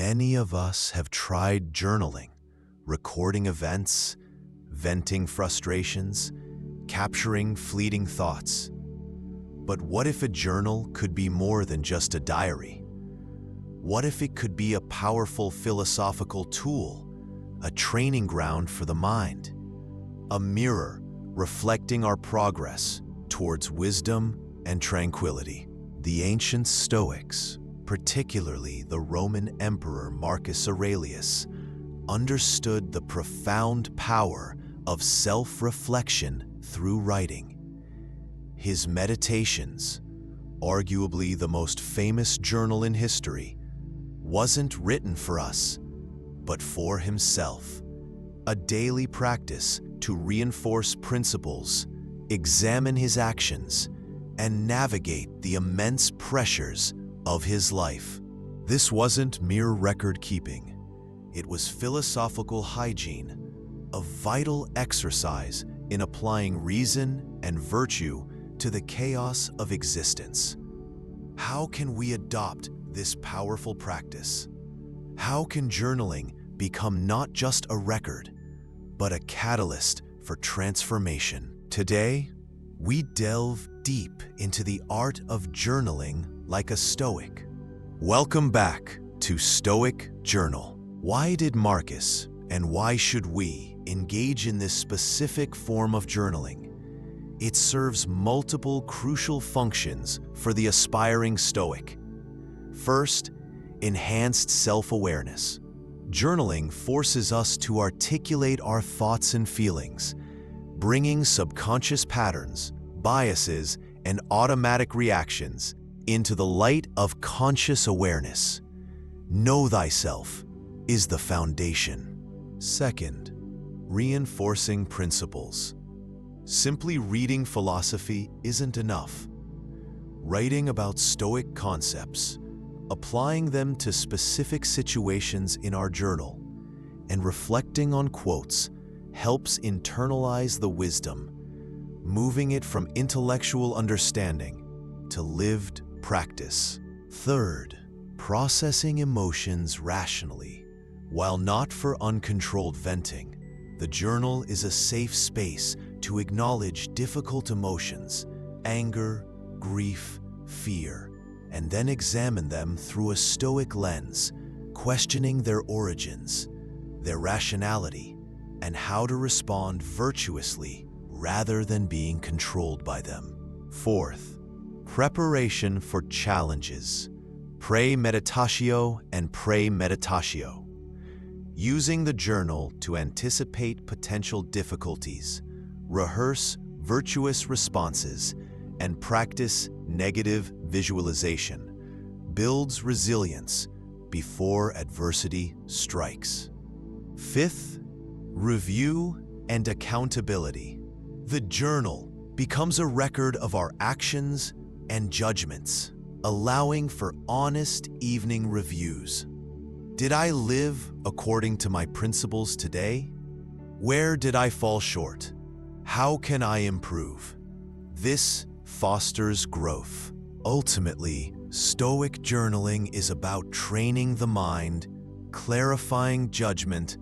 Many of us have tried journaling, recording events, venting frustrations, capturing fleeting thoughts. But what if a journal could be more than just a diary? What if it could be a powerful philosophical tool, a training ground for the mind, a mirror reflecting our progress towards wisdom and tranquility? The ancient Stoics, particularly the Roman Emperor Marcus Aurelius, understood the profound power of self-reflection through writing. His Meditations, arguably the most famous journal in history, wasn't written for us, but for himself, a daily practice to reinforce principles, examine his actions, and navigate the immense pressures of his life. This wasn't mere record-keeping. It was philosophical hygiene, a vital exercise in applying reason and virtue to the chaos of existence. How can we adopt this powerful practice? How can journaling become not just a record, but a catalyst for transformation? Today, we delve deep into the art of journaling like a Stoic. Welcome back to Stoic Journal. Why did Marcus, and why should we, engage in this specific form of journaling? It serves multiple crucial functions for the aspiring Stoic. First, enhanced self-awareness. Journaling forces us to articulate our thoughts and feelings, bringing subconscious patterns, biases, and automatic reactions into the light of conscious awareness. Know thyself is the foundation. Second, reinforcing principles. Simply reading philosophy isn't enough. Writing about Stoic concepts, applying them to specific situations in our journal, and reflecting on quotes helps internalize the wisdom, moving it from intellectual understanding to lived practice. Third, processing emotions rationally. While not for uncontrolled venting, the journal is a safe space to acknowledge difficult emotions, anger, grief, fear, and then examine them through a Stoic lens, questioning their origins, their rationality, and how to respond virtuously rather than being controlled by them. Fourth, preparation for challenges. Premeditatio and premeditatio. Using the journal to anticipate potential difficulties, rehearse virtuous responses, and practice negative visualization builds resilience before adversity strikes. Fifth, review and accountability. The journal becomes a record of our actions and judgments, allowing for honest evening reviews. Did I live according to my principles today? Where did I fall short? How can I improve? This fosters growth. Ultimately, Stoic journaling is about training the mind, clarifying judgment,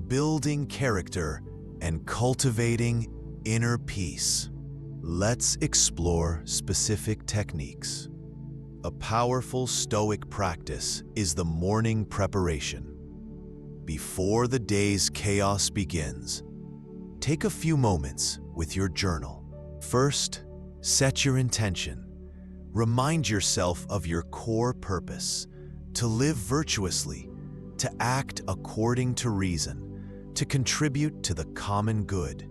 building character, and cultivating inner peace. Let's explore specific techniques. A powerful Stoic practice is the morning preparation. Before the day's chaos begins, take a few moments with your journal. First, set your intention. Remind yourself of your core purpose: to live virtuously, to act according to reason, to contribute to the common good.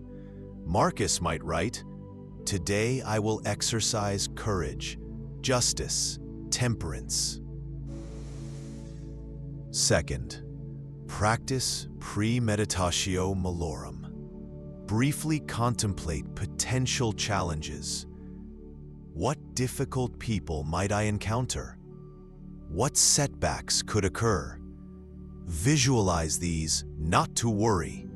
Marcus might write, "Today I will exercise courage, justice, temperance." Second, practice premeditatio malorum. Briefly contemplate potential challenges. What difficult people might I encounter? What setbacks could occur? Visualize these not to worry,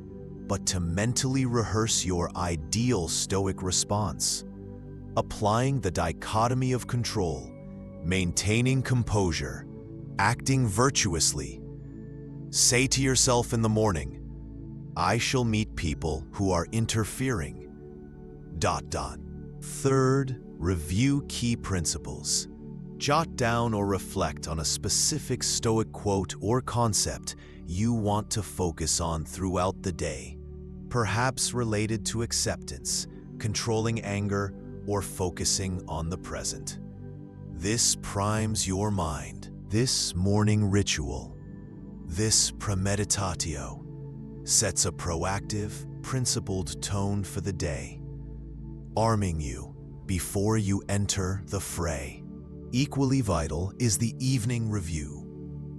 but to mentally rehearse your ideal Stoic response, applying the dichotomy of control, maintaining composure, acting virtuously, Say to yourself in the morning, I shall meet people who are interfering. ... Third, review key principles. Jot down or reflect on a specific Stoic quote or concept you want to focus on throughout the day, perhaps related to acceptance, controlling anger, or focusing on the present. This primes your mind. This morning ritual, this premeditatio, sets a proactive, principled tone for the day, arming you before you enter the fray. Equally vital is the evening review.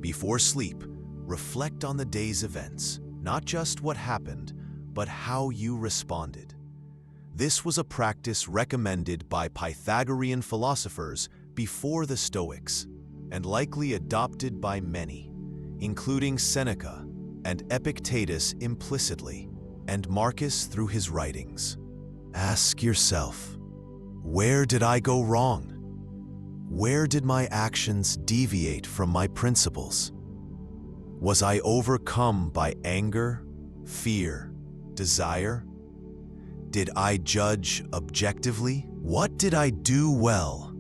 Before sleep, reflect on the day's events, not just what happened, but how you responded. This was a practice recommended by Pythagorean philosophers before the Stoics, and likely adopted by many, including Seneca and Epictetus implicitly, and Marcus through his writings. Ask yourself, where did I go wrong? Where did my actions deviate from my principles? Was I overcome by anger, fear, desire? Did I judge objectively? What did I do well?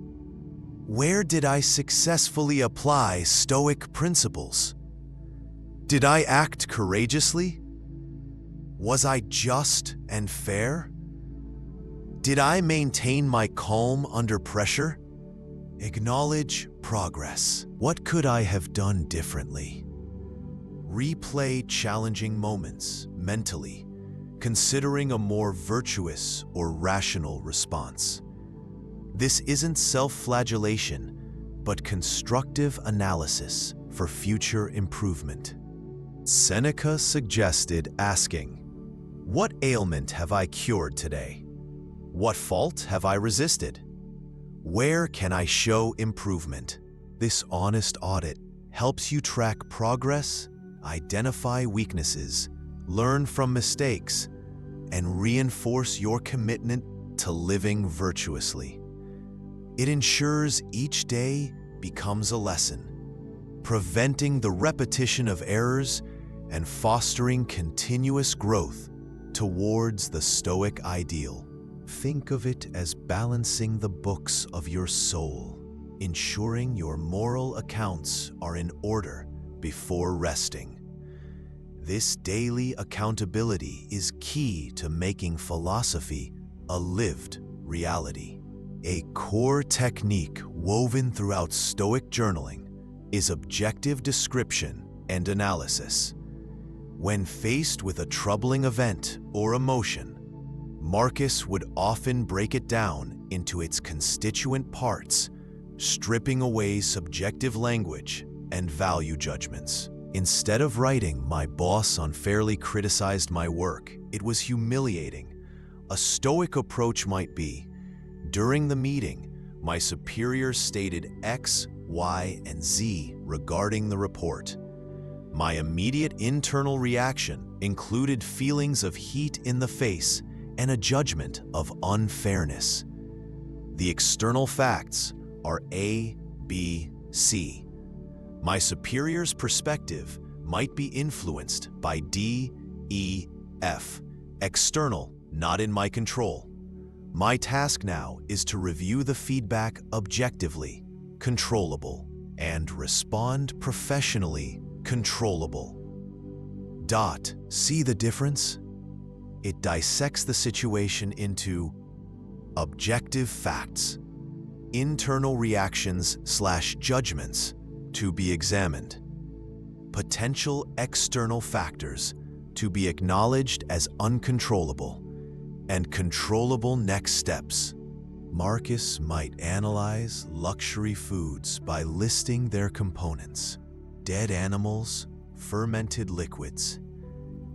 Where did I successfully apply Stoic principles? Did I act courageously? Was I just and fair? Did I maintain my calm under pressure? Acknowledge progress. What could I have done differently? Replay challenging moments mentally, considering a more virtuous or rational response. This isn't self-flagellation, but constructive analysis for future improvement. Seneca suggested asking, what ailment have I cured today? What fault have I resisted? Where can I show improvement? This honest audit helps you track progress, identify weaknesses, learn from mistakes, and reinforce your commitment to living virtuously. It ensures each day becomes a lesson, preventing the repetition of errors and fostering continuous growth towards the Stoic ideal. Think of it as balancing the books of your soul, ensuring your moral accounts are in order before resting. This daily accountability is key to making philosophy a lived reality. A core technique woven throughout Stoic journaling is objective description and analysis. When faced with a troubling event or emotion, Marcus would often break it down into its constituent parts, stripping away subjective language and value judgments. Instead of writing, "My boss unfairly criticized my work, it was humiliating," a Stoic approach might be, "During the meeting, my superior stated X, Y, and Z regarding the report. My immediate internal reaction included feelings of heat in the face and a judgment of unfairness. The external facts are A, B, C. My superior's perspective might be influenced by D, E, F, external, not in my control. My task now is to review the feedback objectively, controllable, and respond professionally, controllable." See the difference? It dissects the situation into objective facts, internal reactions/judgments to be examined, potential external factors to be acknowledged as uncontrollable, and controllable next steps. Marcus might analyze luxury foods by listing their components: dead animals, fermented liquids.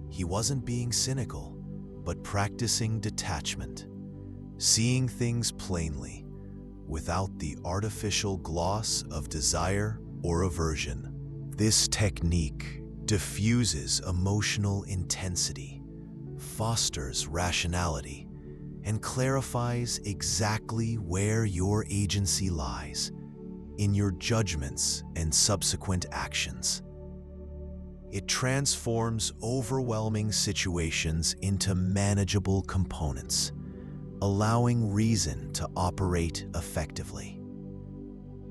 He wasn't being cynical, but practicing detachment, seeing things plainly, without the artificial gloss of desire or aversion. This technique diffuses emotional intensity, fosters rationality, and clarifies exactly where your agency lies in your judgments and subsequent actions. It transforms overwhelming situations into manageable components, allowing reason to operate effectively.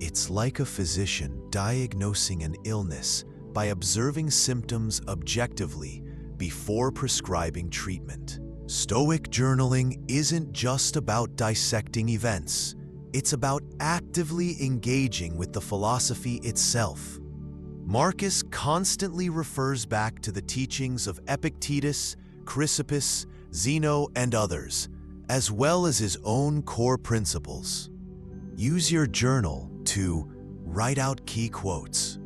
It's like a physician diagnosing an illness by observing symptoms objectively before prescribing treatment. Stoic journaling isn't just about dissecting events. It's about actively engaging with the philosophy itself. Marcus constantly refers back to the teachings of Epictetus, Chrysippus, Zeno, and others, as well as his own core principles. Use your journal to write out key quotes.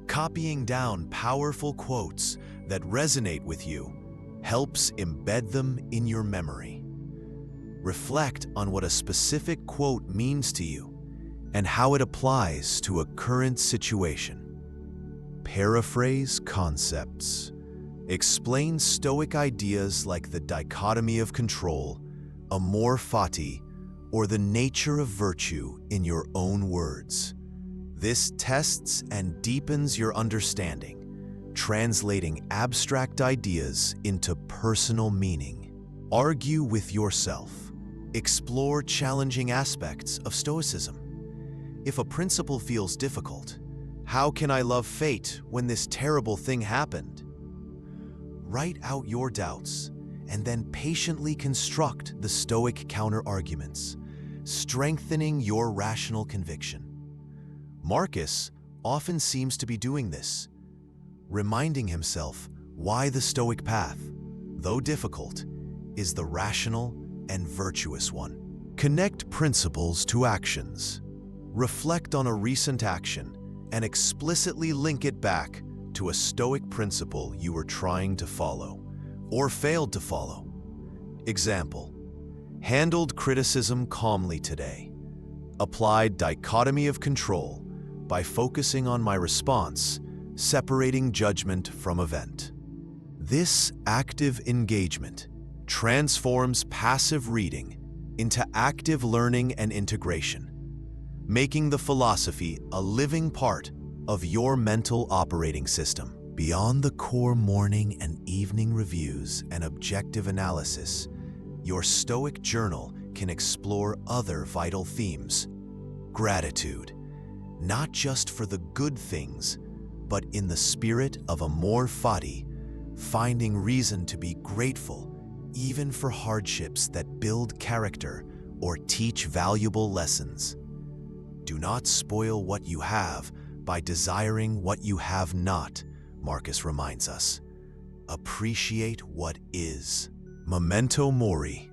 Copying down powerful quotes that resonate with you helps embed them in your memory. Reflect on what a specific quote means to you and how it applies to a current situation. Paraphrase concepts. Explain Stoic ideas like the dichotomy of control, amor fati, or the nature of virtue in your own words. This tests and deepens your understanding, translating abstract ideas into personal meaning. Argue with yourself. Explore challenging aspects of Stoicism. If a principle feels difficult, how can I love fate when this terrible thing happened? Write out your doubts and then patiently construct the Stoic counter-arguments, strengthening your rational conviction. Marcus often seems to be doing this, reminding himself why the Stoic path, though difficult, is the rational and virtuous one. Connect principles to actions. Reflect on a recent action and explicitly link it back to a Stoic principle you were trying to follow or failed to follow. Example: handled criticism calmly today. Applied dichotomy of control by focusing on my response, separating judgment from event. This active engagement transforms passive reading into active learning and integration, making the philosophy a living part of your mental operating system. Beyond the core morning and evening reviews and objective analysis, your Stoic journal can explore other vital themes. Gratitude, not just for the good things, but in the spirit of amor fati, finding reason to be grateful even for hardships that build character or teach valuable lessons. Do not spoil what you have by desiring what you have not, Marcus reminds us. Appreciate what is. Memento mori,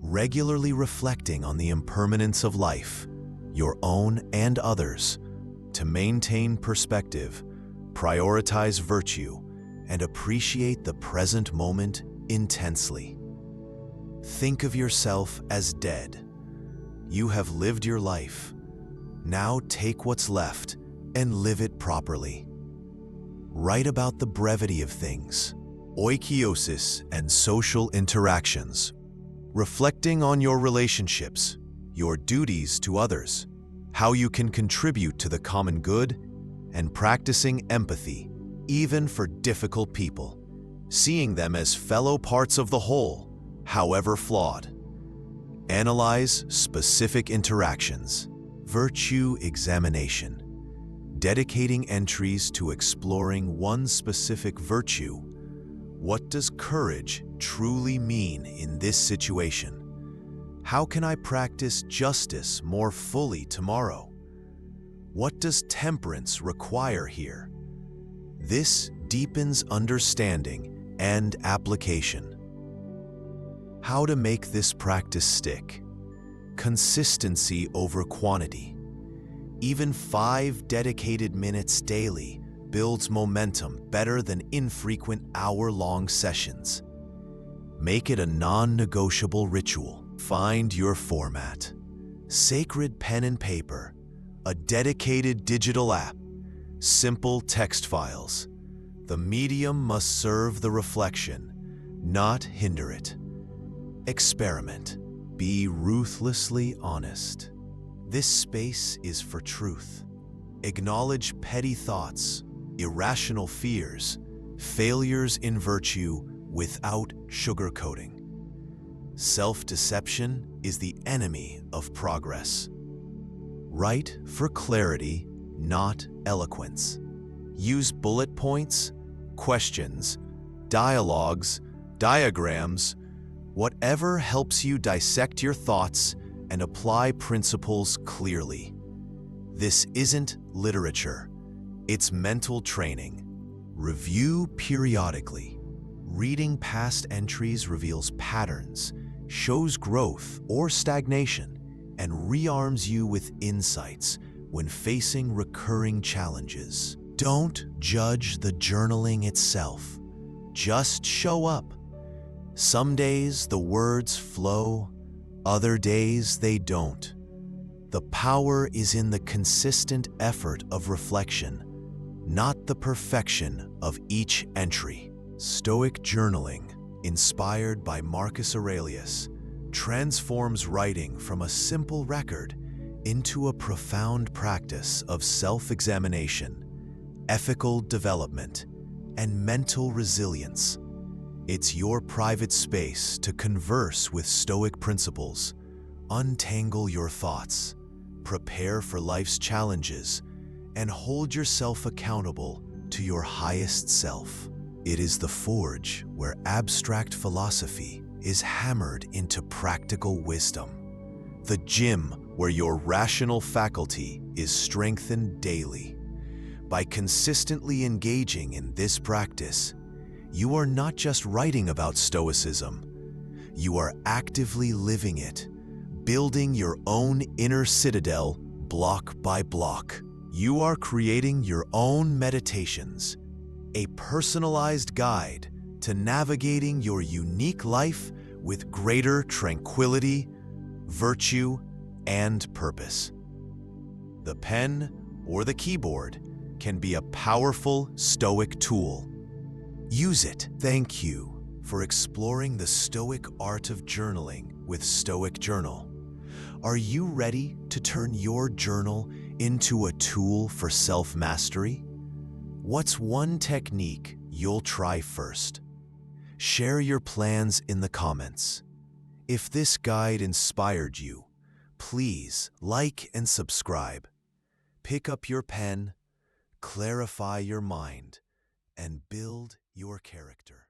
regularly reflecting on the impermanence of life, your own and others, to maintain perspective, prioritize virtue, and appreciate the present moment intensely. Think of yourself as dead. You have lived your life. Now take what's left and live it properly. Write about the brevity of things, oikiosis, and social interactions, reflecting on your relationships, your duties to others, how you can contribute to the common good, and practicing empathy, even for difficult people, seeing them as fellow parts of the whole, however flawed. Analyze specific interactions. Virtue examination, dedicating entries to exploring one specific virtue. What does courage truly mean in this situation? How can I practice justice more fully tomorrow? What does temperance require here? This deepens understanding and application. How to make this practice stick? Consistency over quantity. Even 5 dedicated minutes daily builds momentum better than infrequent hour-long sessions. Make it a non-negotiable ritual. Find your format. Sacred pen and paper, a dedicated digital app, simple text files. The medium must serve the reflection, not hinder it. Experiment. Be ruthlessly honest. This space is for truth. Acknowledge petty thoughts, irrational fears, failures in virtue without sugarcoating. Self-deception is the enemy of progress. Write for clarity, not eloquence. Use bullet points, questions, dialogues, diagrams, whatever helps you dissect your thoughts and apply principles clearly. This isn't literature, it's mental training. Review periodically. Reading past entries reveals patterns, shows growth or stagnation, and rearms you with insights when facing recurring challenges. Don't judge the journaling itself. Just show up. Some days the words flow, other days they don't. The power is in the consistent effort of reflection, not the perfection of each entry. Stoic journaling, inspired by Marcus Aurelius, transforms writing from a simple record into a profound practice of self-examination, ethical development, and mental resilience. It's your private space to converse with Stoic principles, untangle your thoughts, prepare for life's challenges, and hold yourself accountable to your highest self. It is the forge where abstract philosophy is hammered into practical wisdom, the gym where your rational faculty is strengthened daily. By consistently engaging in this practice, you are not just writing about Stoicism, you are actively living it, building your own inner citadel block by block. You are creating your own meditations, a personalized guide to navigating your unique life with greater tranquility, virtue, and purpose. The pen or the keyboard can be a powerful Stoic tool. Use it. Thank you for exploring the Stoic art of journaling with Stoic Journal. Are you ready to turn your journal into a tool for self-mastery? What's one technique you'll try first? Share your plans in the comments. If this guide inspired you, please like and subscribe. Pick up your pen, clarify your mind, and build your character.